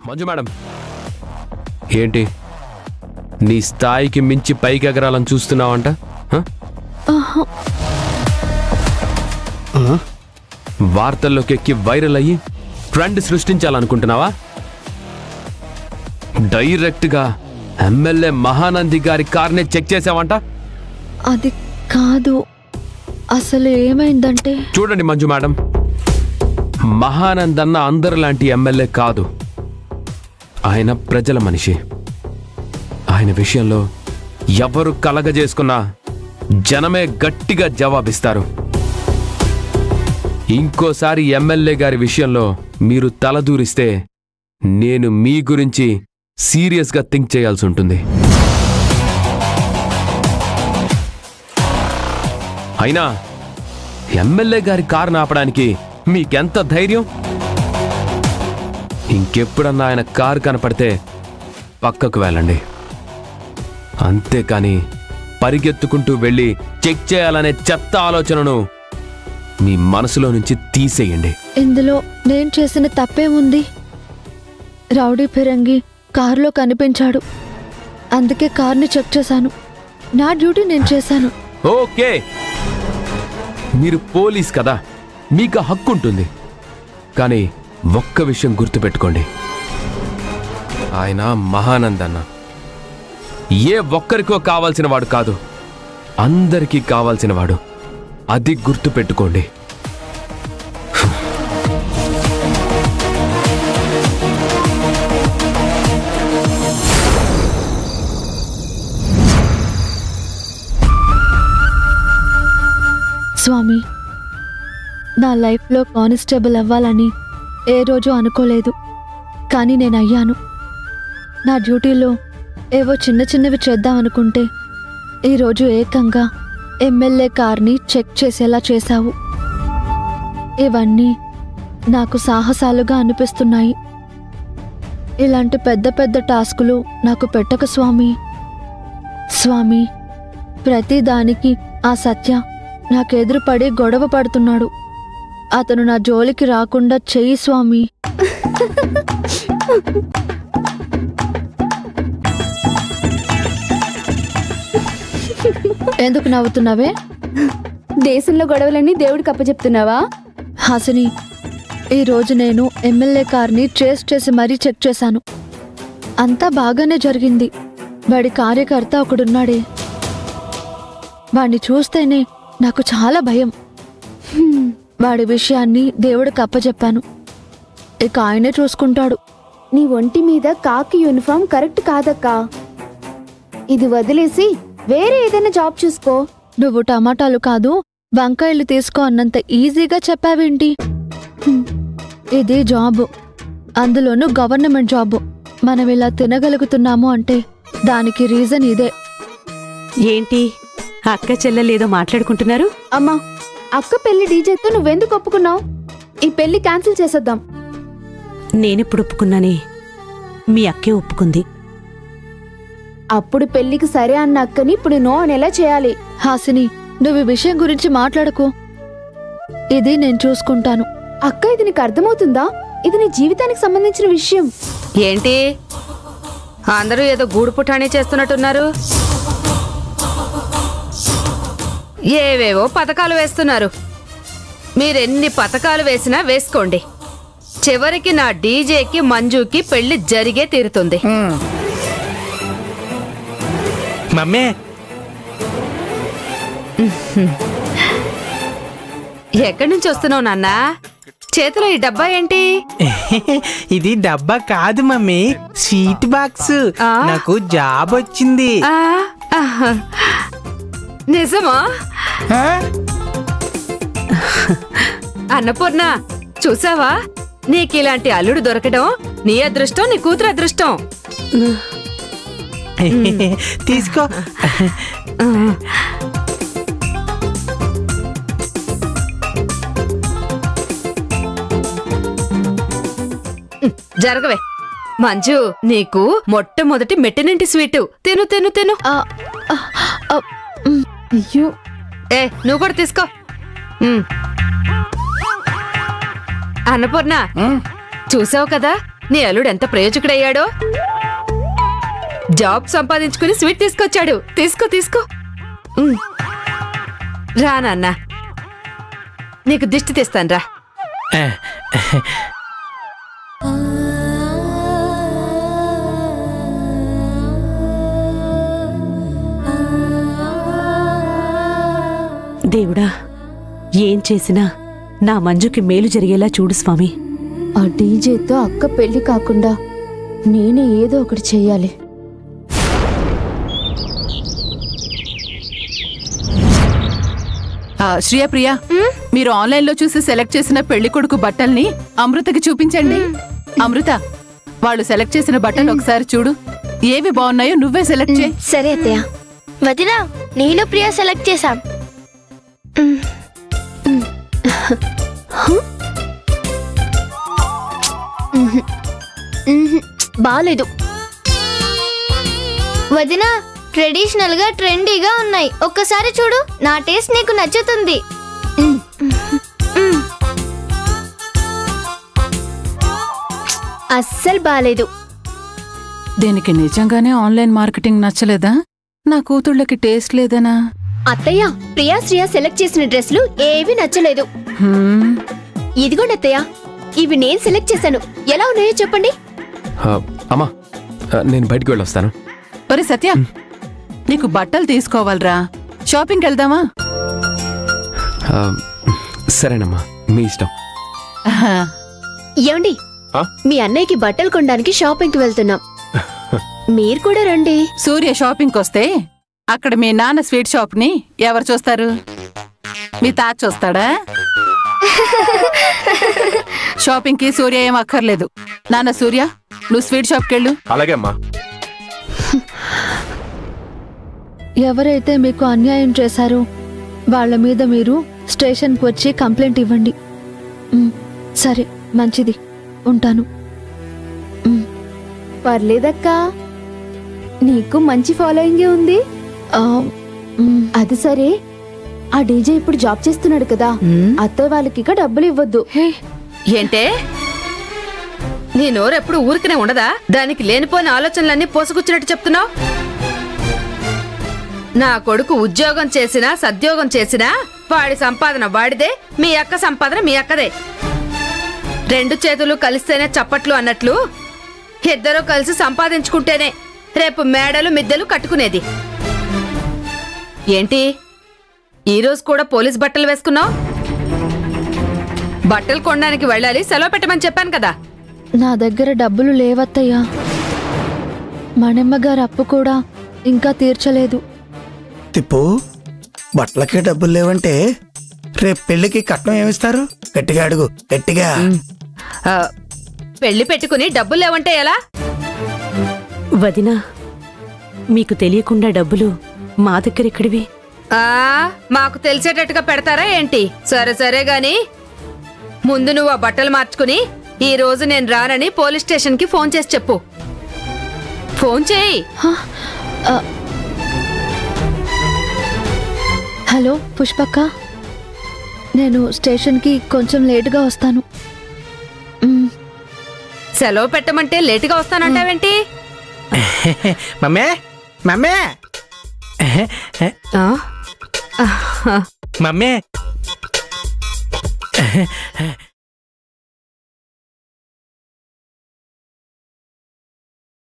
Manju madam, ఏంటి నీ స్థాయికి మించి పైకి ఎగరాలని చూస్తున్నావంట? వార్తల్లోకి ఎక్కి వైరల్ అయ్యి ట్రెండ్ సృష్టించాలనుకుంటున్నావా? డైరెక్ట్గా ఎమ్మెల్యే మహానంది గారి కార్నే చెక్ చేసావంట? అది కాదు, అసలు ఏమైందంటే... చూడండి మంజు మేడం, మహానంద్ అన్న అందరిలాంటి ఎమ్మెల్యే కాదు. ఆయన ప్రజల మనిషి. ఆయన విషయంలో ఎవరు కలగజేసుకున్నా జనమే గట్టిగా జవాబిస్తారు. ఇంకోసారి ఎమ్మెల్యే గారి విషయంలో మీరు తలదూరిస్తే నేను మీ గురించి సీరియస్గా థింక్ చేయాల్సి ఉంటుంది. అయినా ఎమ్మెల్యే గారి కారు ఆపడానికి మీకెంత ధైర్యం? ఇంకెప్పుడన్నా ఆయన కారు కనపడితే పక్కకు వెళ్ళండి, అంతేకాని పరిగెత్తుకుంటూ వెళ్ళి చెక్ చేయాలనే చెత్త ఆలోచనను మీ మనసులో నుంచి తీసేయండి. ఇందులో నేను చేసిన తప్పేముంది? రౌడీ ఫిరంగి కారులో కనిపించాడు, అందుకే కార్ని చెక్ చేశాను. నా డ్యూటీ నేను చేశాను. ఓకే, మీరు పోలీస్ కదా, మీకు హక్కు ఉంటుంది. కానీ ఒక్క విషయం గుర్తుపెట్టుకోండి, ఆయన మహానందన్న ఏ ఒక్కరికో కావాల్సిన వాడు కాదు, అందరికీ కావాల్సిన వాడు. అది గుర్తుపెట్టుకోండి. స్వామి, నా లైఫ్లో కానిస్టేబుల్ అవ్వాలని ఏ రోజు అనుకోలేదు, కానీ నేను అయ్యాను. నా డ్యూటీలో ఏవో చిన్న చిన్నవి చేద్దామనుకుంటే ఈరోజు ఏకంగా ఎమ్మెల్యే కార్ని చెక్ చేసేలా చేశావు. ఇవన్నీ నాకు సాహసాలుగా అనిపిస్తున్నాయి. ఇలాంటి పెద్ద పెద్ద టాస్కులు నాకు పెట్టక స్వామి. స్వామి, ప్రతిదానికి ఆ సత్య నాకెదురుపడి గొడవ పడుతున్నాడు. అతను నా జోలికి రాకుండా చెయ్యి స్వామి. ఎందుకు నవ్వుతున్నావే? దేశంలో గొడవలన్నీ దేవుడికి అప్పచెప్తున్నావా? హాసిని, ఈరోజు నేను ఎమ్మెల్యే కార్ని ట్రేస్ చేసి మరీ చెక్ చేశాను. అంతా బాగానే జరిగింది. వాడి కార్యకర్త ఒకడున్నాడే, వాడిని చూస్తేనే నాకు చాలా భయం. వాడి విషయాన్ని దేవుడికి అప్పచెప్పాను. ఇక ఆయనే చూసుకుంటాడు. నీ ఒంటి మీద కాకి యూనిఫామ్ కరెక్ట్ కాదక్కా. ఇది వదిలేసి వేరే ఏదైనా జాబ్ చూసుకో. నువ్వు టమాటాలు కాదు వంకాయలు తీసుకో అన్నంత ఈజీగా చెప్పావేంటి? ఇది జాబు, అందులోనూ గవర్నమెంట్ జాబు. మనం ఇలా తినగలుగుతున్నాము అంటే దానికి రీజన్ ఇదే. ఏంటి అక్క చెల్లెలేదో మాట్లాడుకుంటున్నారు? అమ్మా, అక్క పెళ్లి డీజేతో నువ్వెందుకు ఒప్పుకున్నావు? ఈ పెళ్లి క్యాన్సిల్ చేసేద్దాం. నేనెప్పుడు ఒప్పుకున్నానే? మీ అక్కే ఒప్పుకుంది. అప్పుడు పెళ్లికి సరే అన్న అక్కని ఇప్పుడు నో అనేలా చేయాలి. హాసిని, నువ్వు ఈ విషయం గురించి మాట్లాడకు. ఇది నేను చూసుకుంటాను. అక్క, ఇది నీకు అర్థమవుతుందా? ఇది నీ జీవితానికి సంబంధించిన విషయం. ఏంటి అందరూ ఏదో గూడు పుటాణి చేస్తున్నట్టున్నారు? ఏవేవో పథకాలు వేస్తున్నారు. మీరెన్ని పథకాలు వేసినా వేసుకోండి, చివరికి నా డీజేకి మంజుకి పెళ్లి జరిగే తీరుతుంది. మమ్మే, ఎక్కడి నుంచి వస్తున్నావు నాన్న? చేతిలో ఈ డబ్బా ఏంటి? ఇది డబ్బా కాదు మమ్మీ, స్వీట్ బాక్స్. నాకు జాబ్ వచ్చింది. నిజమా? అన్నపూర్ణ, చూసావా? నీకిలాంటి అల్లుడు దొరకడం నీ అదృష్టం, నీ కూతురు అదృష్టం. తీసుకో. జరగవే. మంజు, నీకు మొట్టమొదటి మెట్టినింటి స్వీటు. తిను తిను తిను. అయ్యో, ఏ నువ్వు కూడా తీసుకో. అన్నపూర్ణ, చూసావు కదా నీ అల్లుడు ఎంత ప్రయోజకుడయ్యాడో. జాబ్ సంపాదించుకుని స్వీట్ తీసుకొచ్చాడు. తీసుకో తీసుకో. రా నాన్న, నీకు దిష్టి తీస్తాను రా. దేవుడా, ఏం చేసినా నా మంజుకి మేలు జరిగేలా చూడు స్వామి. ఆ డీజేతో అక్క పెళ్లి కాకుండా నేనే ఏదో ఒకటి చెయ్యాలి. శ్రియప్రియ, మీరు ఆన్లైన్ లో చూసి సెలెక్ట్ చేసిన పెళ్లి కొడుకు బట్టల్ని అమృతకి చూపించండి. అమృత, వాళ్ళు సెలెక్ట్ చేసిన బట్టలు ఒకసారి చూడు. ఏవి బాగున్నాయో నువ్వే సెలెక్ట్ చేయి. సరే అత్తయ్య. వదినా, నేను ప్రియా సెలెక్ట్ చేశాం. బాలేదు. వదినా, ట్రెడిషనల్ గా ట్రెండీగా ఉన్నాయి. ఒక్కసారి చూడు, నా టేస్ట్ నీకు నచ్చుతుంది. అస్సలు బాలేదు. దీనికి నిజంగానే ఆన్లైన్ మార్కెటింగ్ నచ్చలేదా? నా కూతుళ్ళకి టేస్ట్ లేదనా? అత్తయ్య, ప్రియా శ్రియా సెలెక్ట్ చేసిన డ్రెస్లు ఏవి నచ్చలేదు. ఇదిగోండి అత్తయ్య, ఇవి నేను సెలెక్ట్ చేశాను. ఎలా ఉన్నాయో చెప్పండి. అమ్మా, నేను బయటికి వెళ్ళొస్తాను. ఒరే సత్య, నీకు బట్టలు తీసుకోవాలరా, షాపింగ్కి వెళ్దామా? సరేనమ్మా, మీ ఇష్టం. ఏమండి, మీ అన్నయ్యకి బట్టలు కొనడానికి షాపింగ్కి వెళ్తున్నాం. మీరు కూడా రండి. సూర్య షాపింగ్కి వస్తే అక్కడ మీ నాన్న స్వీట్ షాప్ ని ఎవరు చూస్తారు? మీ తాత చూస్తాడా? షాపింగ్ కి సూర్య ఏం అక్కర్లేదు. నాన్న సూర్య, నువ్వు స్వీట్ షాప్కి వెళ్ళు. అలాగే అమ్మా. ఎవరైతే మీకు అన్యాయం చేశారో వాళ్ళ మీద మీరు స్టేషన్కి వచ్చి కంప్లైంట్ ఇవ్వండి. సరే, మంచిది, ఉంటాను. పర్లేదక్కా, నీకు మంచి ఫాలోయింగే ఉంది. అది సరే, ఆ డీజే ఇప్పుడు జాబ్ చేస్తున్నాడు కదా, అత్తయ్య వాళ్ళకి ఇక డబ్బులు ఇవ్వద్దు. ఏంటే, నీ నోరెప్పుడు ఊరికనే ఉండదా? దానికి లేనిపోయిన ఆలోచనలన్నీ పోసుకొచ్చినట్టు చెప్తున్నావు. నా కొడుకు ఉద్యోగం చేసినా సద్యోగం చేసినా వాడి సంపాదన వాడిదే, మీ అక్క సంపాదన మీ అక్కదే. రెండు చేతులు కలిస్తేనే చప్పట్లు అన్నట్లు ఇద్దరూ కలిసి సంపాదించుకుంటేనే రేపు మేడలు మిద్దెలు కట్టుకునేది. ఏంటి, ఈరోజు కూడా పోలీస్ బట్టలు వేసుకున్నావు? బట్టలు కొనడానికి వెళ్ళాలి, సెలవు పెట్టమని చెప్పాను కదా. నా దగ్గర డబ్బులు లేవత్తయ్యా. మణమ్మగారు అప్పు కూడా ఇంకా తీర్చలేదు. తిప్పు, బట్టలకే డబ్బులు లేవంటే రేపు పెళ్లికి కట్నం ఏమిస్తారు? గట్టిగా అడుగు, గట్టిగా. పెళ్లి పెట్టుకుని డబ్బులు లేవంటే ఎలా? వదినా, మీకు తెలియకుండా డబ్బులు మా దగ్గర ఎక్కడివి? మాకు తెలిసేటట్టుగా పెడతారా ఏంటి? సరే సరే గాని ముందు నువ్వు ఆ బట్టలు మార్చుకుని ఈ రోజు నేను రానని పోలీస్ స్టేషన్ కి ఫోన్ చేసి చెప్పు. ఫోన్ చేయి. హలో పుష్పక్క, నేను స్టేషన్కి కొంచెం లేటుగా వస్తాను. సెలవు పెట్టమంటే లేటుగా వస్తానంటావేంటి? మమ్మే, మమ్మే, మమ్మే.